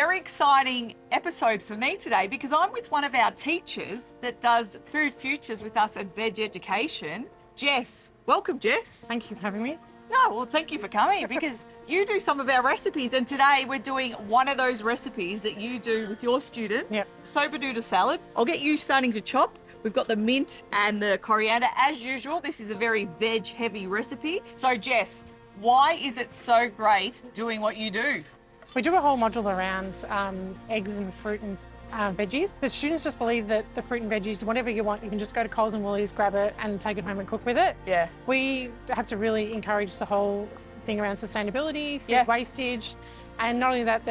very exciting episode for me today because I'm with one of our teachers that does Food Futures with us at Veg Education, Jess. Welcome, Jess. Thank you for having me. No, well, thank you for coming because you do some of our recipes, and today we're doing one of those recipes that you do with your students. Yep. Soba noodle salad. I'll get you starting to chop. We've got the mint and the coriander. As usual, this is a very veg-heavy recipe. So, Jess, why is it so great doing what you do? We do a whole module around eggs and fruit and veggies. The students just believe that the fruit and veggies, whatever you want, you can just go to Coles and Woolies, grab it and take it home and cook with it. Yeah. We have to really encourage the whole thing around sustainability, food wastage, and not only that,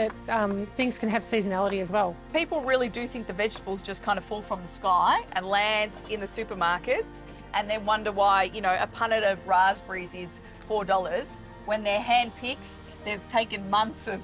things can have seasonality as well. People really do think the vegetables just kind of fall from the sky and land in the supermarkets and then wonder why, you know, a punnet of raspberries is $4 when they're hand-picked. They've taken months of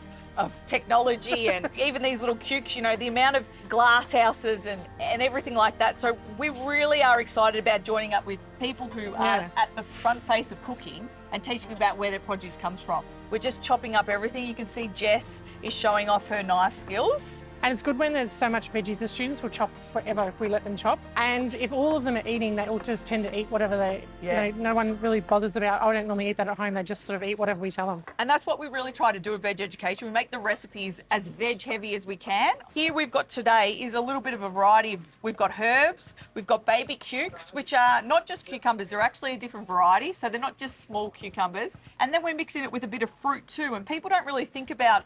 technology and even these little cukes, you know, the amount of glass houses and everything like that. So we really are excited about joining up with people who are at the front face of cooking and teaching about where their produce comes from. We're just chopping up everything. You can see Jess is showing off her knife skills. And it's good when there's so much veggies, the students will chop forever if we let them chop. And if all of them are eating, they all just tend to eat whatever they, you know, no one really bothers about, oh, I don't normally eat that at home. They just sort of eat whatever we tell them. And that's what we really try to do with Veg Education. We make the recipes as veg heavy as we can. Here we've got today is a little bit of a variety of, we've got herbs, we've got baby cukes, which are not just cucumbers, they're actually a different variety. So they're not just small cucumbers. And then we're mixing it with a bit of fruit too. And people don't really think about,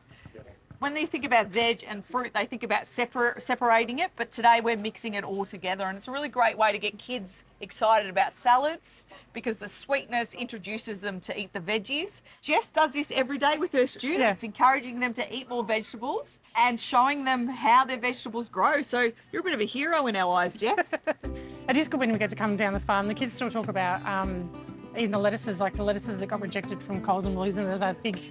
when they think about veg and fruit, they think about separating it, but today we're mixing it all together, and it's a really great way to get kids excited about salads because the sweetness introduces them to eat the veggies. Jess does this every day with her students, encouraging them to eat more vegetables and showing them how their vegetables grow. So you're a bit of a hero in our eyes, Jess. It is good when we get to come down the farm. The kids still talk about even the lettuces, like the lettuces that got rejected from Coles and Woolies, and there's a big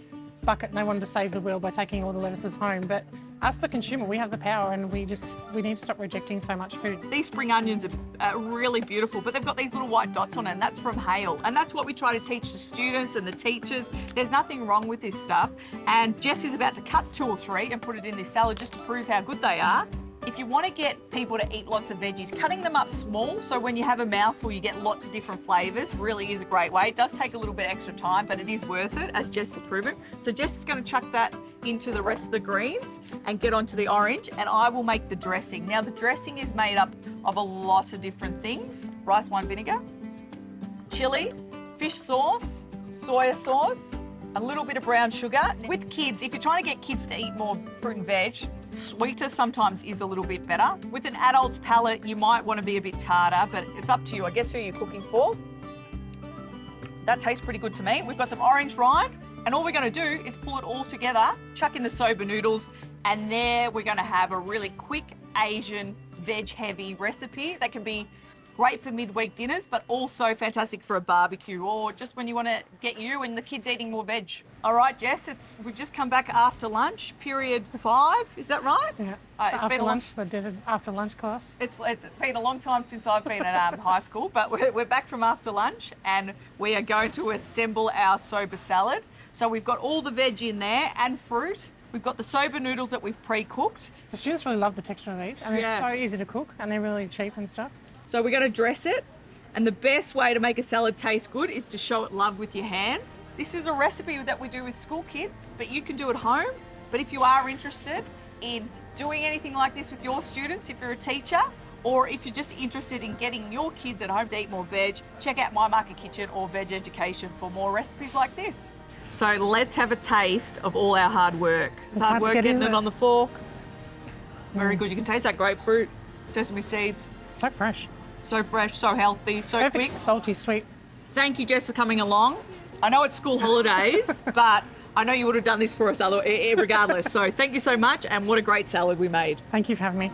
bucket, no one to save the world by taking all the lettuces home. But us, the consumer, we have the power, and we need to stop rejecting so much food. These spring onions are really beautiful, but they've got these little white dots on it, and that's from hail. And that's what we try to teach the students and the teachers. There's nothing wrong with this stuff. And Jess is about to cut 2 or 3 and put it in this salad just to prove how good they are. If you want to get people to eat lots of veggies, cutting them up small so when you have a mouthful you get lots of different flavours really is a great way. It does take a little bit extra time, but it is worth it, as Jess has proven. So Jess is going to chuck that into the rest of the greens and get onto the orange, and I will make the dressing. Now the dressing is made up of a lot of different things. Rice wine vinegar, chilli, fish sauce, soya sauce, a little bit of brown sugar. With kids, if you're trying to get kids to eat more fruit and veg, sweeter sometimes is a little bit better. With an adult's palate, you might want to be a bit tartar, but it's up to you. I guess who you're cooking for. That tastes pretty good to me. We've got some orange rind, and all we're going to do is pull it all together, chuck in the soba noodles, and there we're going to have a really quick Asian veg-heavy recipe that can be great for midweek dinners, but also fantastic for a barbecue or just when you want to get you and the kids eating more veg. All right, Jess, we've just come back after lunch, period 5, is that right? Yeah, It's been lunch, the dinner after lunch class. It's been a long time since I've been at high school, but we're back from after lunch and we are going to assemble our soba salad. So we've got all the veg in there and fruit. We've got the soba noodles that we've pre-cooked. The students really love the texture of these, and they're so easy to cook, and they're really cheap and stuff. So we're going to dress it, and the best way to make a salad taste good is to show it love with your hands. This is a recipe that we do with school kids, but you can do at home. But if you are interested in doing anything like this with your students, if you're a teacher, or if you're just interested in getting your kids at home to eat more veg, check out My Market Kitchen or Veg Education for more recipes like this. So let's have a taste of all our hard work. It's hard work getting it on the fork. Very good. You can taste that grapefruit, sesame seeds. So fresh. So fresh, so healthy, so perfect, quick. Salty, sweet. Thank you, Jess, for coming along. I know it's school holidays, but I know you would have done this for us regardless. So thank you so much, and what a great salad we made. Thank you for having me.